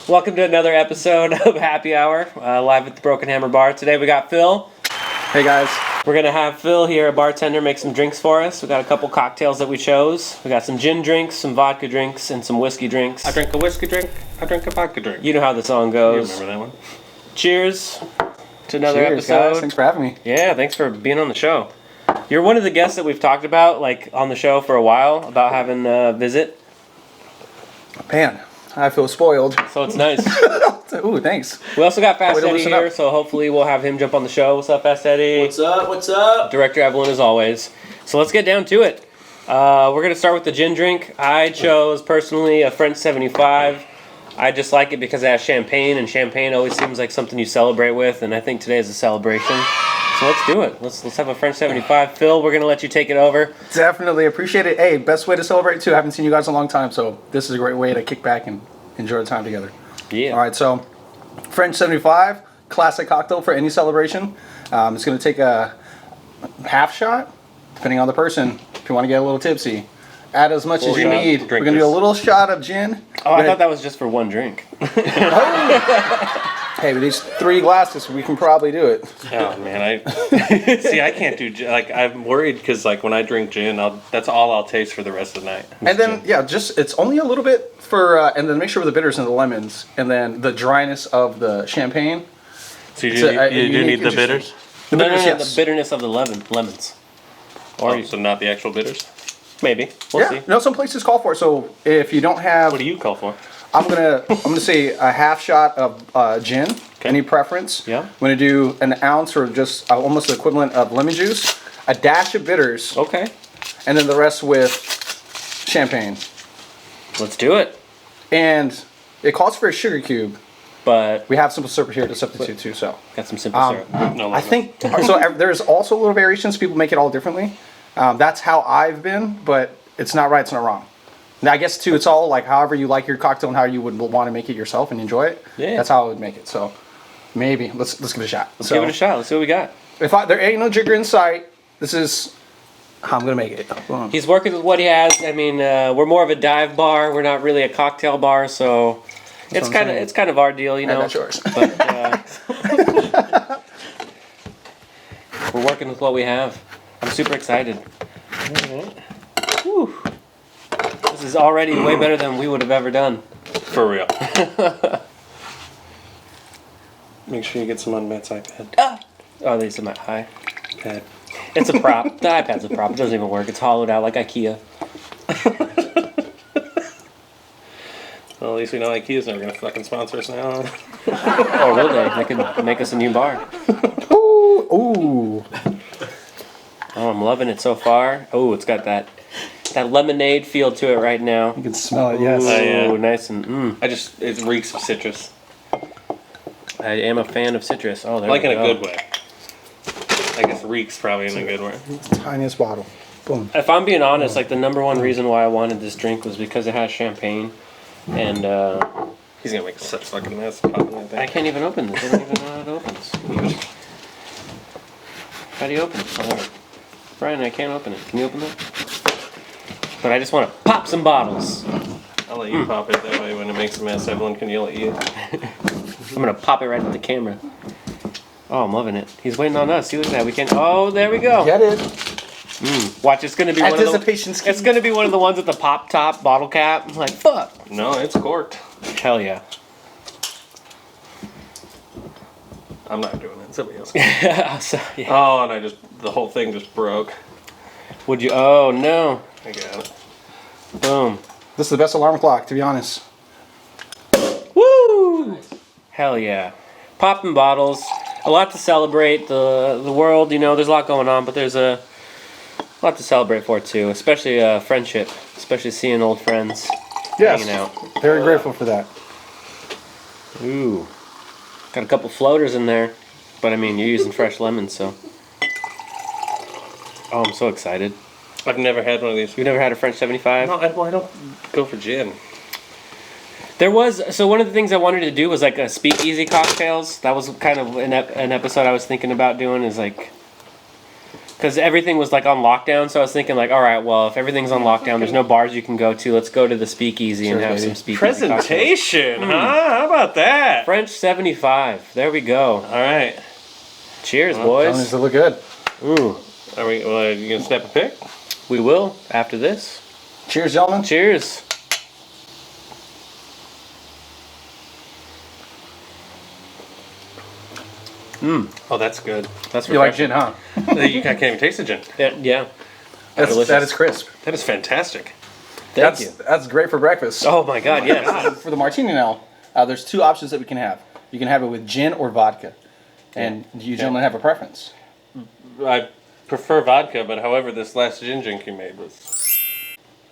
Welcome to another episode of Happy Hour, live at the Broken Hammer Bar. Today we got Phil. Hey guys. We're going to have Phil here, a bartender, make some drinks for us. We got a couple cocktails that we chose. We got some gin drinks, some vodka drinks, and some whiskey drinks. I drink a whiskey drink, I drink a vodka drink. You know how the song goes. You remember that one? Cheers to another Cheers, episode. guys. Thanks for having me. Yeah, thanks for being on the show. You're one of the guests that we've talked about, like, on the show for a while, about having a visit. Man, I feel spoiled. So it's nice. Ooh, thanks. We also got Fast Way to Eddie listen here, up. so hopefully we'll have him jump on the show. What's up, Fast Eddie? What's up? What's up? Director Evelyn, as always. So let's get down to it. We're going to start with the gin drink. I chose, personally, a French 75. I just like it because it has champagne, and champagne always seems like something you celebrate with, and I think today is a celebration. So let's do it. Let's have a French 75. Phil, we're going to let you take it over. Definitely appreciate it. Hey, best way to celebrate too. I haven't seen you guys in a long time, so this is a great way to kick back and enjoy the time together. Yeah. All right, so French 75, classic cocktail for any celebration. It's going to take a half shot, depending on the person. If you want to get a little tipsy, add as much as you need. We're going to do a little shot of gin. Oh, I thought that was just for one drink. Hey, with these 3 glasses, we can probably do it. Oh man, I can't do gin. Like I'm worried because like when I drink gin, that's all I'll taste for the rest of the night. And then, it's only a little bit for, and then make sure with the bitters and the lemons, and then the dryness of the champagne. So you do need the bitters? The bitters, yes. The bitterness of the lemons. Or so not the actual bitters? Maybe. We'll see. No, some places call for it. So if you don't have, What do you call for? I'm gonna say a half shot of gin. Okay. Any preference? Yeah. I'm gonna do an ounce or just almost the equivalent of lemon juice, a dash of bitters, Okay. and then the rest with champagne. Let's do it. And it calls for a sugar cube. But We have simple syrup here to substitute too. So got some simple syrup. No, I think so. There's also little variations. People make it all differently. That's how I've been, but it's not right. It's not wrong. Now, I guess too, it's all like however you like your cocktail and how you would want to make it yourself and enjoy it. Yeah. That's how I would make it. So maybe let's give it a shot. Let's give it a shot. Let's see what we got. If there ain't no jigger in sight, this is how I'm gonna make it. Boom. He's working with what he has. I mean, we're more of a dive bar. We're not really a cocktail bar, so it's what I'm saying. kind of our deal, you know. that's yours. But we're working with what we have. I'm super excited. Whew. This is already way better than we would have ever done. For real. Make sure you get some on Matt's iPad. Oh, there's some high. Pad. It's a prop. The iPad's a prop. It doesn't even work. It's hollowed out like IKEA. Well, at least we know IKEA's never gonna fucking sponsor us now. Oh, will they? They could make us a new bar. Ooh. Oh, I'm loving it so far. Oh, it's got that lemonade feel to it right now. You can smell it. Yes. Ooh, yeah. nice and It reeks of citrus. I am a fan of citrus. Oh, there Like we in a go. good way. I guess reeks probably in a good way. Tiniest bottle. Boom. If I'm being honest, like the number one reason why I wanted this drink was because it has champagne, and He's gonna make such a fucking mess popping that thing. I can't even open this. I don't even know how it opens. How do you open it? Oh, Brian, I can't open it. Can you open that? But I just want to pop some bottles. I'll let you pop it that way when it makes a mess. Everyone can yell at you. I'm gonna pop it right at the camera. Oh, I'm loving it. He's waiting on us. See, look at that. We can. Oh, there we go. Get it. Watch. It's gonna be one of the. Anticipation scheme. It's gonna be one of the ones with the pop top bottle cap. I'm like, fuck. No, it's corked. Hell yeah. I'm not doing it. Somebody else can. So, yeah. Oh, and the whole thing just broke. Would you? Oh no. I got it. Boom. This is the best alarm clock, to be honest. Woo! Hell yeah. Popping bottles. A lot to celebrate. The world, you know, there's a lot going on, but there's a lot to celebrate for too. Especially friendship. Especially seeing old friends hanging out. Very grateful for that. Ooh. Got a couple floaters in there. But I mean, you're using fresh lemons, so. Oh, I'm so excited. I've never had one of these. You've never had a French 75? No, I don't go for gin. There was, so one of the things I wanted to do was like a speakeasy cocktails. That was kind of an episode I was thinking about doing, is like Because everything was like on lockdown, so I was thinking like, all right, well, if everything's on lockdown, there's no bars you can go to. Let's go to the Speakeasy and have some speakeasy cocktails. Presentation, huh? How about that? French 75. There we go. All right. Cheers, Those boys. look good. Ooh, Are you gonna snap a pic? we will after this. Cheers, gentlemen. Cheers. Oh, that's good. That's You like refreshing. gin, huh? I can't even taste the gin. Yeah. That is crisp. That is fantastic. Thank you. That's great for breakfast. Oh my God, yes. For the martini now, there's two options that we can have. You can have it with gin or vodka. And do you gentlemen have a preference? I prefer vodka, but however, this last gin drink you made was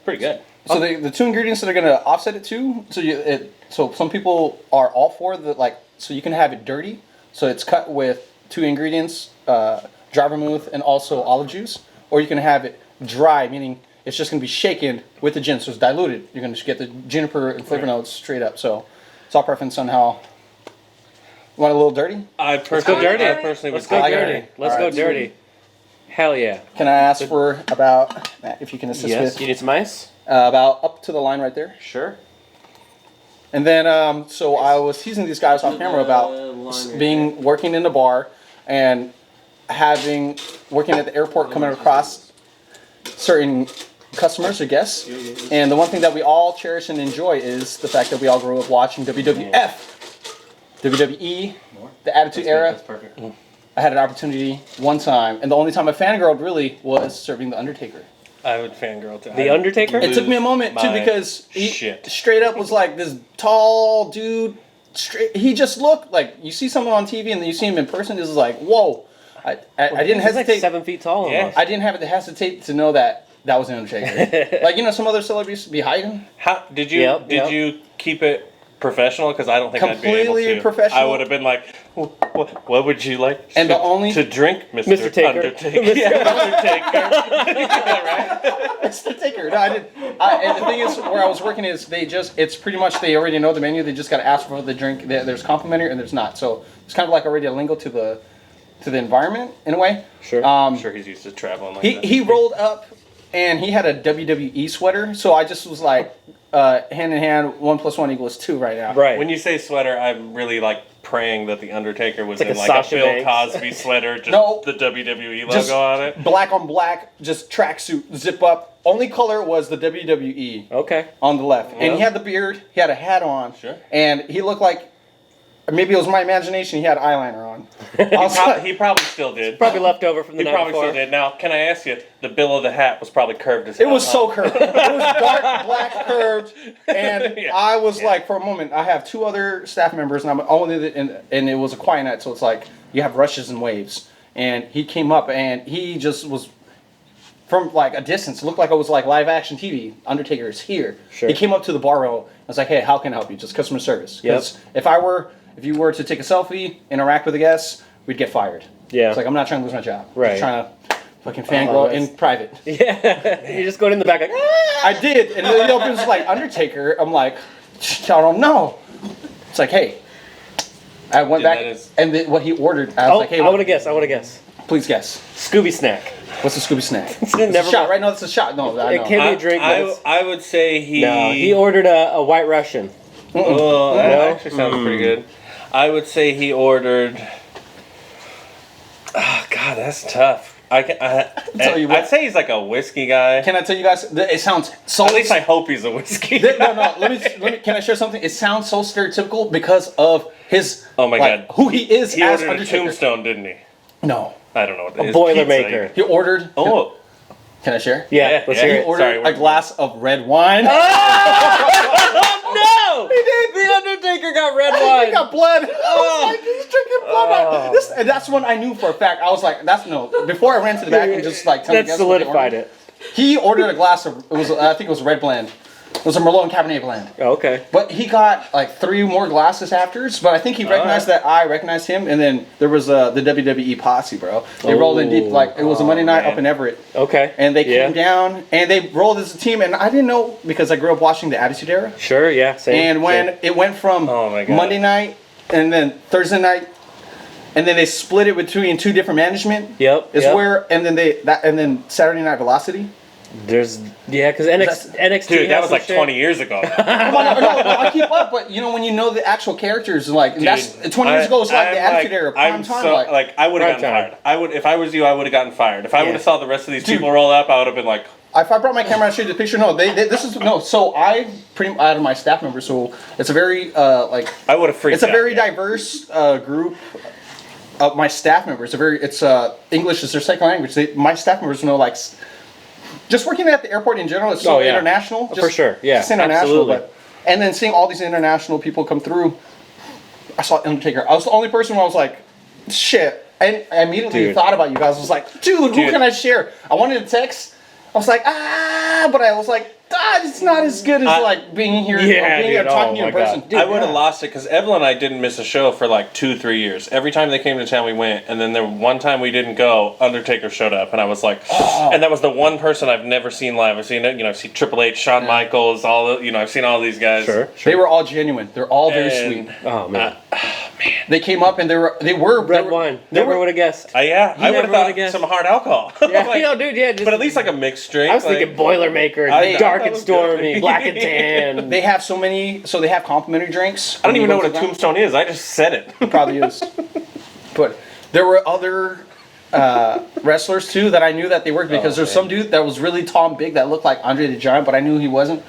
pretty good. So the two ingredients that are going to offset it too. So some people are all for so you can have it dirty. So it's cut with two ingredients, dry vermouth and also olive juice, or you can have it dry, meaning it's just going to be shaken with the gin, so it's diluted. You're going to get the juniper and flavor notes straight up. So it's all preference on how. You want a little dirty? I personally, dirty. I personally Let's would go I say got dirty. it. Let's All go right. dirty. Hell yeah. Can I ask for about, Matt, if you can assist Yes. with, You need some ice? about up to the line right there? Sure. And then, so I was teasing these guys off camera about working in the bar and working at the airport, coming across certain customers or guests. And the one thing that we all cherish and enjoy is the fact that we all grew up watching WWF, WWE, the Attitude Era. That's perfect. I had an opportunity one time, and the only time I fangirled really was serving The Undertaker. I would fangirl too. The Undertaker? It took me a moment too, my because he shit. straight up was like this tall dude. He just looked like, you see someone on TV and then you see him in person. This is like, whoa! I didn't He's hesitate. like 7 feet tall Yeah. almost. I didn't have to hesitate to know that was an Undertaker. Like, some other celebrities be hiding. How did you Yep, yep. you keep it professional? Because I don't think I'd be Completely able to. professional. I would have been like, what would you like And the only- to drink, Mr. Taker. Undertaker? Yeah, Mr. Taker. No, I didn't. And the thing is, where I was working is it's pretty much, they already know the menu. They just got to ask for the drink. There's complimentary and there's not. So it's kind of like already a lingo to the environment in a way. Sure. I'm sure he's used to traveling like that. He rolled up and he had a WWE sweater. So I just was like, hand in hand, 1 + 1 = 2 right now. Right. When you say sweater, I'm really like praying that the Undertaker was It's like in a like a Sasha Bill Banks. Cosby sweater, just No. the WWE logo Just on it. black on black, just tracksuit, zip up. Only color was the WWE Okay. on the left. And Yeah. he had the beard, he had a hat on. Sure. And he looked like, maybe it was my imagination, he had eyeliner on. I was like, He probably still did. Probably left over from the He night probably before. still did. Now, can I ask you, the bill of the hat was probably curved as it hell, was huh? so curved. It was dark, black, curved. And Yeah. I was like, for a moment, I have two other staff members, and I'm only, and it was a quiet night, so it's like, you have rushes and waves. And he came up, and he just was, from like a distance, it looked like it was like live action TV. Undertaker is here. Sure. He came up to the bar row. I was like, hey, how can I help you? Just customer service. Because if you were to take a selfie, interact with the guests, we'd get fired. Yeah. It's like, I'm not trying to lose my job. I'm Right. just trying to fucking fangirl that's- in private. Yeah. You just going in the back like, ah! I did, and the opens like Undertaker. I'm like, I don't know. It's like, hey. I went Yeah, back, that is- and what he ordered, I was Oh, like, hey, I what, want to guess. I want to guess. please guess. Scooby snack. What's the Scooby snack? It's Never a shot, mind. right? No, it's a shot. No, I know. It can't be a drink. But it's- I would say he. no, he ordered a White Russian. Oh, that No? actually sounds pretty good. I would say he ordered. Oh God, that's tough. tell you what. I'd say he's like a whiskey guy. Can I tell you guys? It sounds so. At least I hope he's a whiskey. No. Let me. Can I share something? It sounds so stereotypical because of his. Oh my like, God. who he is He as ordered a Undertaker. tombstone, didn't he? No, I don't know what it is. Boilermaker. he ordered. Oh, Can I share? Yeah, let's yeah. hear He it. ordered Sorry, a we're- glass of red wine. No! He did. The Undertaker got red He wine. got blood. I was like, he's drinking blood. And that's when I knew for a fact. I was like, that's no. Before I ran to the back and just like tell That solidified it. He ordered a glass of. It was. I think it was a red blend. It was a Merlot and Cabernet blend. Okay. But he got like 3 more glasses afterwards. But I think he recognized that I recognized him. And then there was the WWE posse, bro. They rolled in deep. Like it was a Monday night man. up in Everett. Okay. And they Yeah. came down and they rolled as a team. And I didn't know because I grew up watching the Attitude Era. Sure, yeah, same. And when same. it went from Oh my God. Monday night and then Thursday night and then they split it between 2 different management. Yep. Is yep. where, and then Saturday Night Velocity. There's because NXT Dude, that has was some like shit. 20 years ago. No, I keep up, but when you know the actual characters, like Dude, that's 20 years ago. It's like the Attitude Era, prime I'm time. so, like I would have Prime gotten time. fired. If I was you, I would have gotten fired. If I Yeah. would have saw the rest of these Dude. people roll up, I would have been like, If I brought my camera and showed you the picture, no, this is no. So I pretty out of my staff members, so it's a very like I would have freaked it's a out, very yeah. diverse group of my staff members. It's English is their second language. My staff members know like just working at the airport in general. It's so yeah. international, For sure, yeah, it's international. absolutely. But and then seeing all these international people come through, I saw Undertaker. I was the only person where I was like, shit. And I immediately Dude. thought about you guys. I was like, dude, who can I share? I wanted to text. I was like, but I was like, it's not as good as like being here, Yeah, being dude, talking to you oh in my person. God. Dude, I would have yeah. lost it because Evelyn and I didn't miss a show for like 2-3 years. Every time they came to town, we went, and then there one time we didn't go, Undertaker showed up, and I was like, and that was the one person I've never seen live. I've seen it, I've seen Triple H, Shawn Michaels, I've seen all these guys. Sure. They were all genuine. They're all very And, sweet. Oh man. They came up and they were Red wine. Never would have guessed. I would have never thought would've guessed. some hard alcohol. Yeah, Like, dude. Yeah, just, but at least like a mixed drink. I was like, thinking Boilermaker, I Dark thought and it was good. Stormy, Black and Tan. They have so many. So they have complimentary drinks. I don't even know what a When you go to tombstone is. I just said it. them. Probably is. But there were other wrestlers too that I knew that they worked because there's some dude that was really tall and big that looked like Andre the Giant, but I knew he wasn't.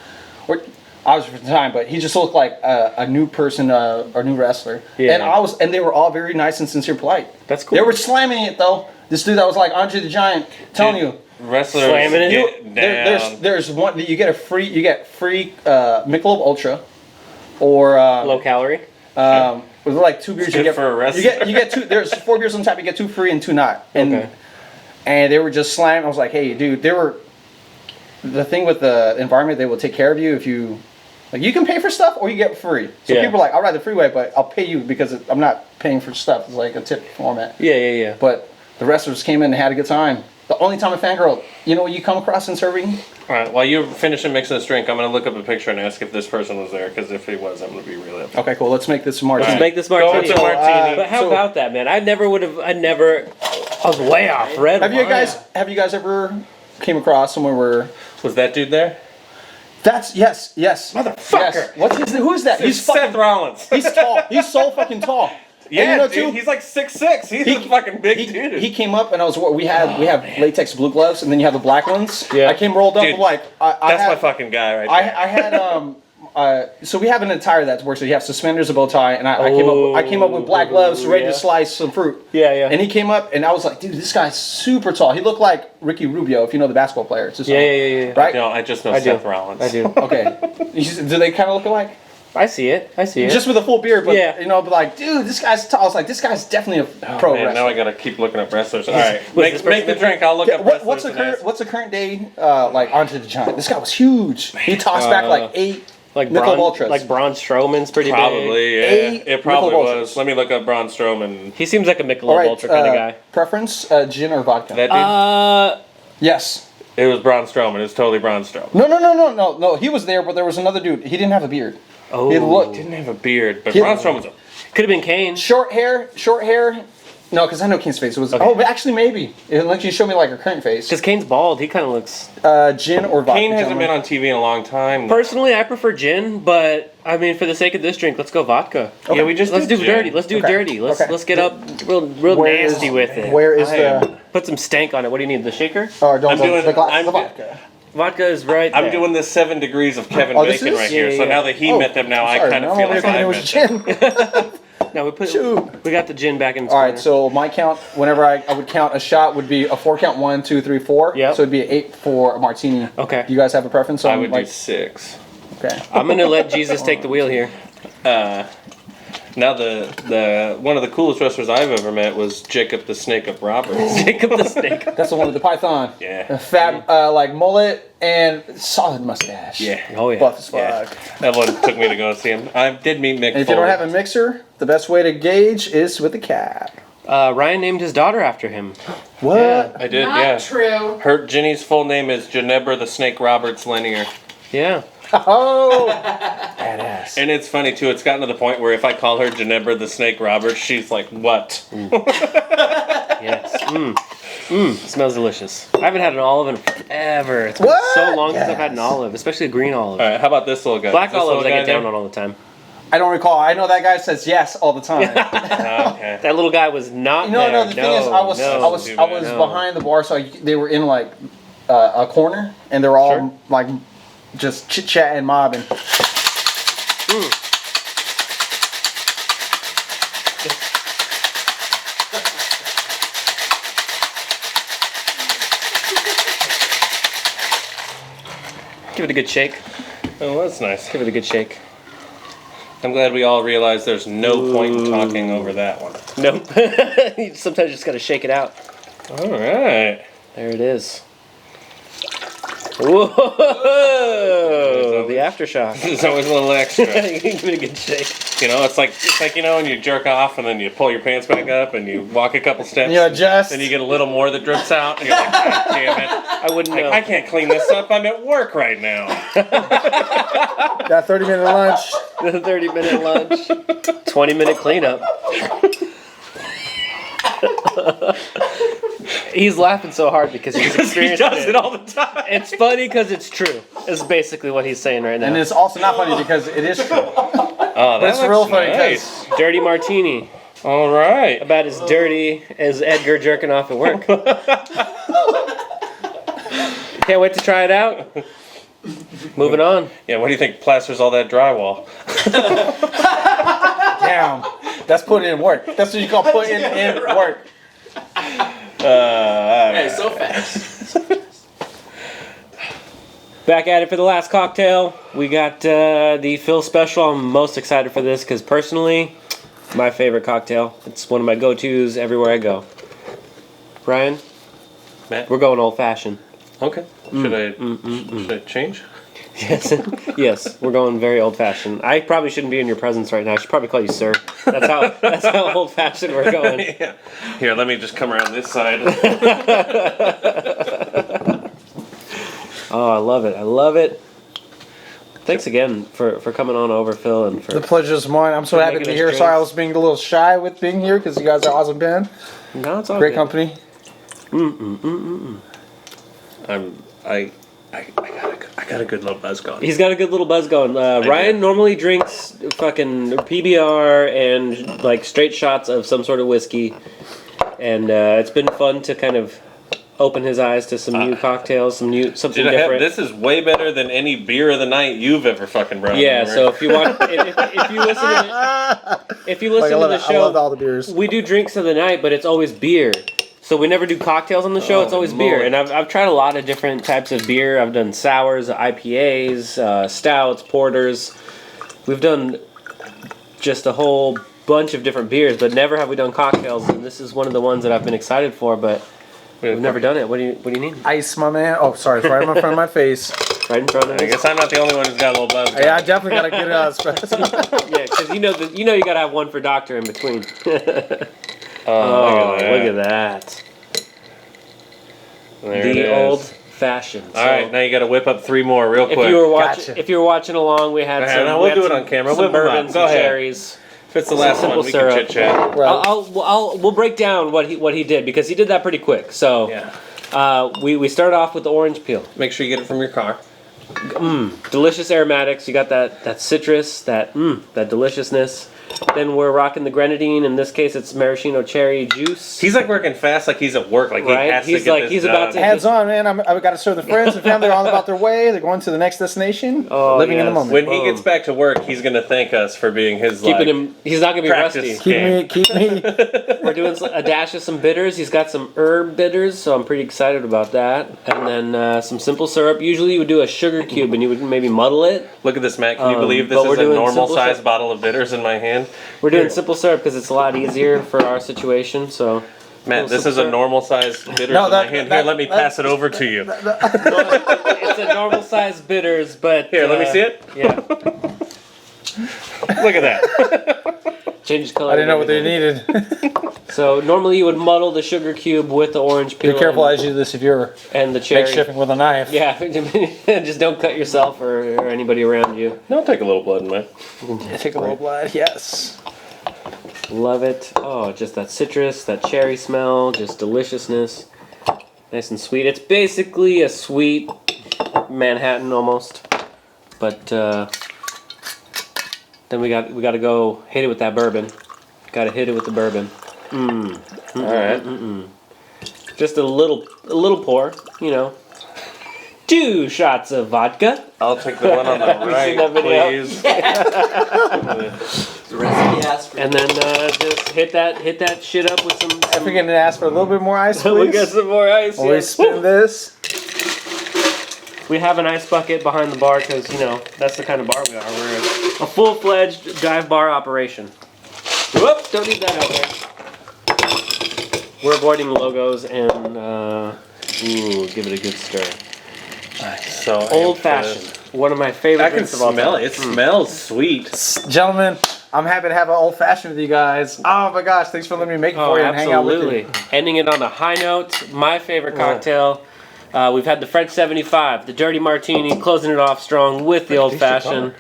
Or I was for the time, but he just looked like a new person, or new wrestler. Yeah. And they were all very nice and sincere, polite. That's cool. They were slamming it though. This dude that was like Andre the Giant, telling you. Wrestlers Slamming it. get down. There's one that you get free Michelob Ultra, or Low calorie. with like 2 beers It's you good get for a wrestler. you get 2. There's 4 beers on tap. You get 2 free and 2 not. And Okay. and they were just slamming. I was like, hey, dude, the thing with the environment, they will take care of you if you. Like, you can pay for stuff or you get free. So Yeah. people are like, I'll ride the freeway, but I'll pay you because I'm not paying for stuff. It's like a tip format. Yeah. But the wrestlers came in and had a good time. The only time a fangirl, what you come across in serving? All right, while you're finishing mixing this drink, I'm going to look up a picture and ask if this person was there, because if he was, I'm going to be really upset. Okay, cool. Let's make this a martini. Let's make this Go martini. to martini. But how So- about that, man? I was way off. Red Have wine. you guys ever came across somewhere where Was that dude there? that's yes. Motherfucker. Yes. Who's that? He's Seth Rollins. He's tall. He's so fucking tall. Yeah, And dude, he's like 6'6". He's a fucking big dude. He came up and we have latex blue gloves and then you have the black ones. Yeah. I came rolled up Dude, like I That's had, my fucking guy right there. I had so we have an attire that works. So you have suspenders, a bow tie, and I came up with black gloves ready yeah. to slice some fruit. Yeah. And he came up and I was like, dude, this guy's super tall. He looked like Ricky Rubio, if you know the basketball player. It's just Yeah. Right? No, I just know I do. Seth Rollins. I do. Okay. Do they kind of look alike? I see it. Just with a full beard, but Yeah. but like, dude, this guy's tall. I was like, this guy's definitely a pro Man, wrestler. now I gotta keep looking up wrestlers. All right, Was this make the person- drink. I'll look Yeah, up wrestlers. what's the current day like Andre the Giant? This guy was huge. He tossed back like 8 like Michelob Braun, Ultras. like Braun Strowman's pretty big. Probably, yeah. 8 It probably Michelob was. Ultras. Let me look up Braun Strowman. He seems like a Michelob All right, Ultra kind of guy. Preference, gin or vodka? That dude. Yes. It was Braun Strowman. It was totally Braun Strowman. No. He was there, but there was another dude. He didn't have a beard. Oh, He looked Didn't have a beard, but He- Braun Strowman's a. could have been Kane. short hair. No, because I know Kane's face. It was. Oh, but actually, maybe. Unless you show me like a current face. Because Kane's bald. He kind of looks. Gin or vodka. Kane hasn't gentlemen? been on TV in a long time. Personally, I prefer gin, but I mean, for the sake of this drink, let's go vodka. Okay. Yeah, we just Let's did do gin. dirty. Let's do Okay. dirty. Let's Okay. let's get up real Where is- nasty with it. Where is I the? am- Put some stank on it. What do you need? The shaker? Oh, don't I'm doing- the glass. I'm the do- vodka. Vodka is right I'm there. doing the 7 degrees of Kevin Oh, this Bacon is? right here. Yeah, So yeah. now that he Oh, met them, now I sorry, kind of no, feel I'm like over I here met thinking them. it was gin. Now we Shoot. got the gin back in. All right, so my count, whenever I would count a shot, would be a 4 count: 1, 2, 3, 4. Yep. So it'd be an 8 for a martini. Okay. Do you guys have a preference on I would do like? 6. Okay. I'm gonna let Jesus take the wheel here. Now the one of the coolest wrestlers I've ever met was Jacob the Snake Up Roberts. Jacob the snake. That's the one with the python. Yeah. A fat, like mullet and solid mustache. Yeah. Oh yeah. Buff as Yeah. fuck. Everyone took me to go see him. I did meet Mick And if you don't Foley. have a mixer, the best way to gauge is with a cap. Ryan named his daughter after him. What? I did, Not yeah. true. Her Ginny's full name is Ginebra the Snake Roberts Linear. Yeah. Oh, badass. And it's funny too. It's gotten to the point where if I call her Ginebra the Snake Roberts, she's like, "What?" Yes. It smells delicious. I haven't had an olive in forever. It's been so long since I've had an olive, especially a green olive. All right, how about this little guy? Black This little olives I guy get down there? on all the time. I don't recall. I know that guy says yes all the time. Okay. That little guy was not there. No. The thing is, I was No. behind the bar, so they were in like a corner, and they were all like just chit chatting, mobbing. Give it a good shake. Oh, that's nice. Give it a good shake. I'm glad we all realize there's no point in talking over that one. Nope. You sometimes just gotta shake it out. All right. There it is. Whoa! The aftershock. There's always a little extra. Give it a good shake. You know, it's like when you jerk off and then you pull your pants back up and you walk a couple steps. You adjust. And you get a little more that drips out. And you're like, God damn it. I wouldn't know. I can't clean this up. I'm at work right now. Got 30-minute lunch. 30-minute lunch. 20-minute cleanup. He's laughing so hard because he's He experienced does it all the time. It's funny because it's true. Is basically what he's saying right now. And it's also not funny because it is true. Oh, But it's looks real funny nice. Dirty martini. All right. About as dirty as Edgar jerking off at work. Can't wait to try it out. Moving on. Yeah, what do you think plasters all that drywall? Damn. That's putting in work. That's what you call putting in work. Hey, so fast. Back at it for the last cocktail. We got the Phil Special. I'm most excited for this because personally, my favorite cocktail. It's one of my go-tos everywhere I go. Brian, Matt? we're going old-fashioned. Okay. Should I change? Yes, yes, we're going very old-fashioned. I probably shouldn't be in your presence right now. I should probably call you sir. That's how old-fashioned we're going. Yeah. Here, let me just come around this side. Oh, I love it. I love it. Thanks again for coming on over, Phil, and for The pleasure's mine. I'm so happy to making be us here. drinks. Sorry I was being a little shy with being here because you guys are awesome band. no, it's all Great good. company. I got a good little buzz going. He's got a good little buzz going. Ryan normally drinks fucking PBR and like straight shots of some sort of whiskey, and it's been fun to kind of open his eyes to some new cocktails, something different. This is way better than any beer of the night you've ever fucking brought. Yeah, over. so if you want, if you listen to the I love all show, the beers. we do drinks of the night, but it's always beer. So we never do cocktails on the show. It's always beer, and I've tried a lot of different types of beer. I've done sours, IPAs, stouts, porters. We've done just a whole bunch of different beers, but never have we done cocktails. And this is one of the ones that I've been excited for, but we've never done it. What do you need? Ice, my man. Oh, sorry. It's right in front of my face. Right in front of I us. guess I'm not the only one who's got a little buzz. Yeah, I definitely got to get it Yeah, because you got to have one for doctor in between. Oh, look at that. There it The is. old-fashioned. All right, now you got to whip up 3 more real quick. Gotcha. If you were watching along, we had some. no, we we'll had do it some- on camera. Some Whip 'em up. bourbon, Go some ahead. cherries. If it's the last Simple one, we syrup. can chit chat. Right. We'll break down what he did because he did that pretty quick. So Yeah. we started off with the orange peel. Make sure you get it from your car. Delicious aromatics. You got that citrus, that deliciousness. Then we're rocking the grenadine. In this case, it's maraschino cherry juice. He's like working fast, like he's at work, like Right? he has He's to get like- this he's done. about to- Hands on, man. I've got to serve the friends and family. They're on about their way. They're going to the next destination. Oh, living in the yes. moment. When he gets back to work, he's gonna thank us for being his Keeping him. He's not gonna be practice. rusty. Keep me. We're doing a dash of some bitters. He's got some herb bitters, so I'm pretty excited about that. And then some simple syrup. Usually you would do a sugar cube and you would maybe muddle it. Look at this, Matt. Can you believe this but we're is a doing normal simple size syrup. bottle of bitters in my hand? We're doing simple syrup because it's a lot easier for our situation. So Matt, this simple is a syrup. normal size bitters No, in that- my hand. that- Here, let me pass it over to you. it's a normal size bitters, but Here, let me see it. Yeah. Look at that. Changes color. I didn't know what they and everything. needed. So normally you would muddle the sugar cube with the orange peel. Be careful as you do this if you're and the cherry. makeshifting with a knife. Yeah, just don't cut yourself or anybody around you. Don't take a little blood in mine. Take a little blood, yes. Love it. Oh, just that citrus, that cherry smell, just deliciousness. Nice and sweet. It's basically a sweet Manhattan almost, but then we got to go hit it with that bourbon. Got to hit it with the bourbon. All right. Just a little pour, you know. 2 shots of vodka. I'll take the one on the right, that video? please. The recipe asked for And then just hit that shit up with some. I forget to ask for a little bit more ice, please. We got some more ice. While we yes. spin this. We have an ice bucket behind the bar because, you know, that's the kind of bar we are. We're a full-fledged dive bar operation. Whoop! Don't need that out there. We're avoiding logos and give it a good stir. So Old-fashioned. One of my favorite I can drinks of all smell time. it. It smells sweet. Gentlemen, I'm happy to have an old fashioned with you guys. Oh my gosh, thanks for letting me make it Oh, for you and hang out with absolutely. you. Ending it on a high note. My favorite cocktail. We've had the French 75, the dirty martini, closing it off strong with the old fashioned.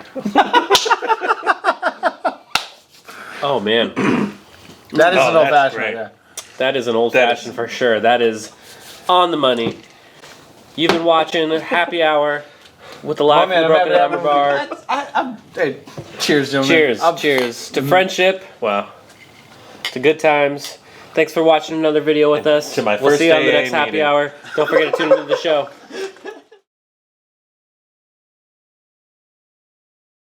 Oh man, That is an old that's fashioned. great. Yeah. that is an old That fashioned is- for sure. That is on the money. You've been watching Happy Hour with the live Oh, man, from the I'm Broken happy Hammer to Bar. Hey, cheers, gentlemen. Cheers, I'm- cheers to friendship. Wow, to good times. Thanks for watching another video with us. to my We'll first see you on the AA next happy meeting. hour. Don't forget to tune into the show.